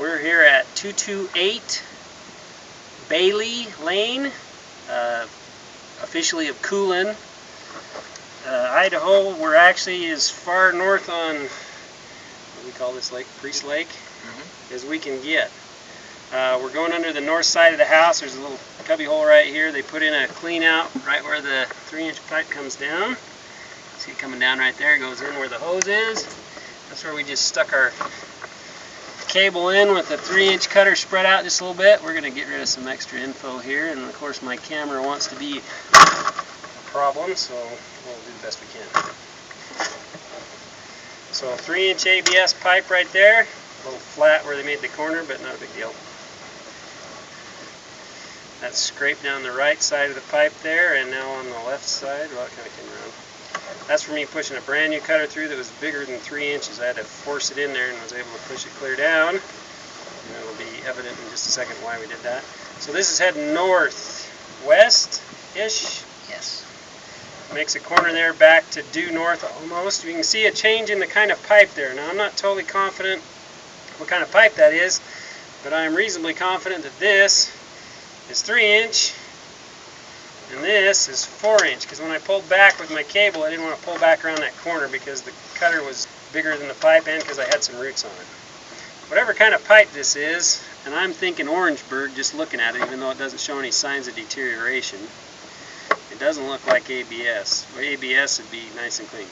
We're here at 228 Bailey Lane, officially of Coolin, Idaho. We're actually as far north on, what do we call this lake? Priest Lake, as we can get. We're going under the north side of the house. There's a little cubby hole right here. They put in a clean out right where the 3-inch pipe comes down. See it coming down right there, goes in where the hose is. That's where we just stuck our cable in with a 3-inch cutter spread out just a little bit. We're going to get rid of some extra info here, and of course my camera wants to be a problem, so we'll do the best we can. So 3-inch ABS pipe right there, a little flat where they made the corner, but not a big deal. That's scraped down the right side of the pipe there, and now on the left side, well, it kind of came around. That's for me pushing a brand new cutter through that was bigger than 3 inches. I had to force it in there and was able to push it clear down. And it'll be evident in just a second why we did that. So this is heading northwest-ish. Yes. Makes a corner there back to due north almost. You can see a change in the kind of pipe there. Now I'm not totally confident what kind of pipe that is, but I am reasonably confident that this is 3-inch. And this is 4-inch, because when I pulled back with my cable, I didn't want to pull back around that corner because the cutter was bigger than the pipe and because I had some roots on it. Whatever kind of pipe this is, and I'm thinking Orangeburg just looking at it, even though it doesn't show any signs of deterioration. It doesn't look like ABS. Well, ABS would be nice and clean.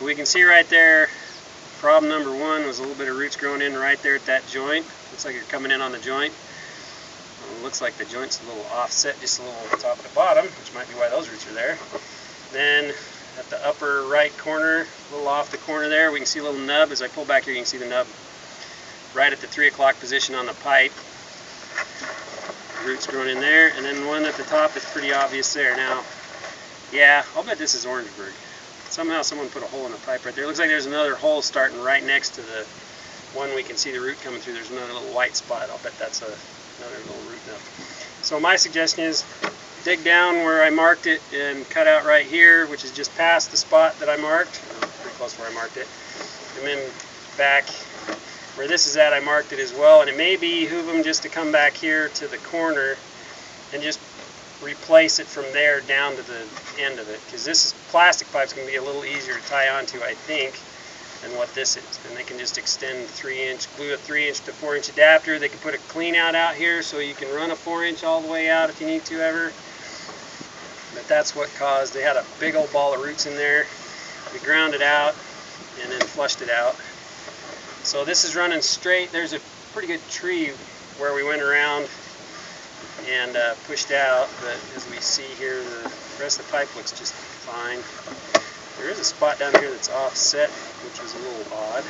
But we can see right there, problem number one was a little bit of roots growing in right there at that joint. Looks like you're coming in on the joint. It looks like the joint's a little offset, just a little top of the bottom, which might be why those roots are there. Then at the upper right corner, a little off the corner there, we can see a little nub. As I pull back here, you can see the nub right at the 3 o'clock position on the pipe. Roots growing in there, and then one at the top is pretty obvious there. Now, yeah, I'll bet this is Orangeburg. Somehow someone put a hole in the pipe right there. It looks like there's another hole starting right next to the one we can see the root coming through. There's another little white spot. I'll bet that's another little root nub. So my suggestion is dig down where I marked it and cut out right here, which is just past the spot that I marked, pretty close where I marked it. And then back where this is at, I marked it as well, and it may behoove them just to come back here to the corner and just replace it from there down to the end of it, because this is plastic pipe's going to be a little easier to tie onto, I think, than what this is. And they can just extend 3-inch, glue a 3-inch to 4-inch adapter. They can put a clean out here so you can run a 4-inch all the way out if you need to ever. But that's what caused, they had a big old ball of roots in there. We ground it out and then flushed it out. So this is running straight. There's a pretty good tree where we went around and pushed out, but as we see here, the rest of the pipe looks just fine. There is a spot down here that's offset, which was a little odd.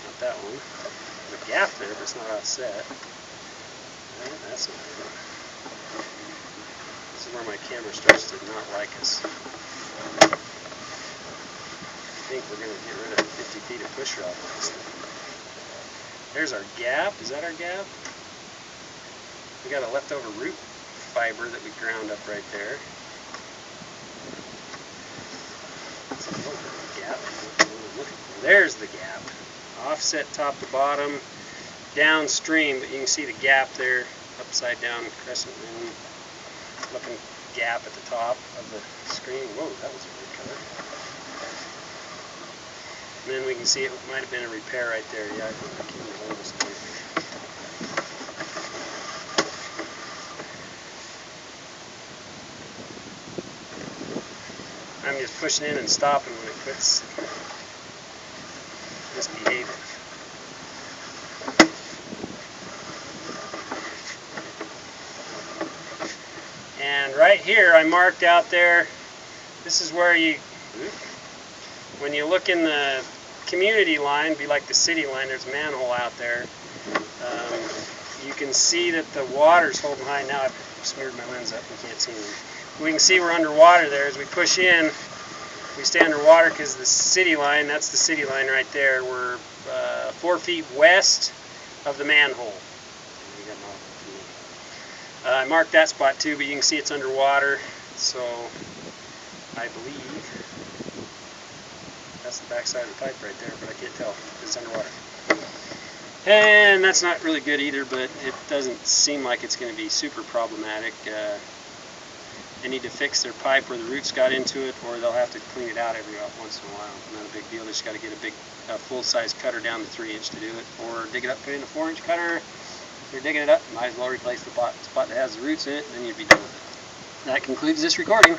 Not that one. There's a gap there, but it's not offset. That's not good. This is where my camera starts to not like us. I think we're going to get rid of 50 feet of push rod on this thing. There's our gap. Is that our gap? We got a leftover root fiber that we ground up right there. Gap. There's the gap. Offset top to bottom, downstream, but you can see the gap there, upside down crescent moon looking gap at the top of the screen. Whoa, that was a weird color. And then we can see it might have been a repair right there. Yeah, I think the camera's almost done. I'm just pushing in and stopping when it quits misbehaving. And right here I marked out there, this is where when you look in the community line, be like the city line, there's a manhole out there. You can see that the water's holding high. Now I've smeared my lens up, you can't see me. We can see we're underwater there. As we push in, we stay underwater because the city line, that's the city line right there. We're 4 feet west of the manhole. I marked that spot too, but you can see it's underwater. So I believe that's the back side of the pipe right there, but I can't tell. It's underwater. And that's not really good either, but it doesn't seem like it's going to be super problematic. They need to fix their pipe where the roots got into it, or they'll have to clean it out every once in a while. Not a big deal. They just got to get a big full-size cutter down to 3-inch to do it, or dig it up, put it in a 4-inch cutter. If you're digging it up, you might as well replace the spot that has the roots in it, and then you'd be done with it. That concludes this recording.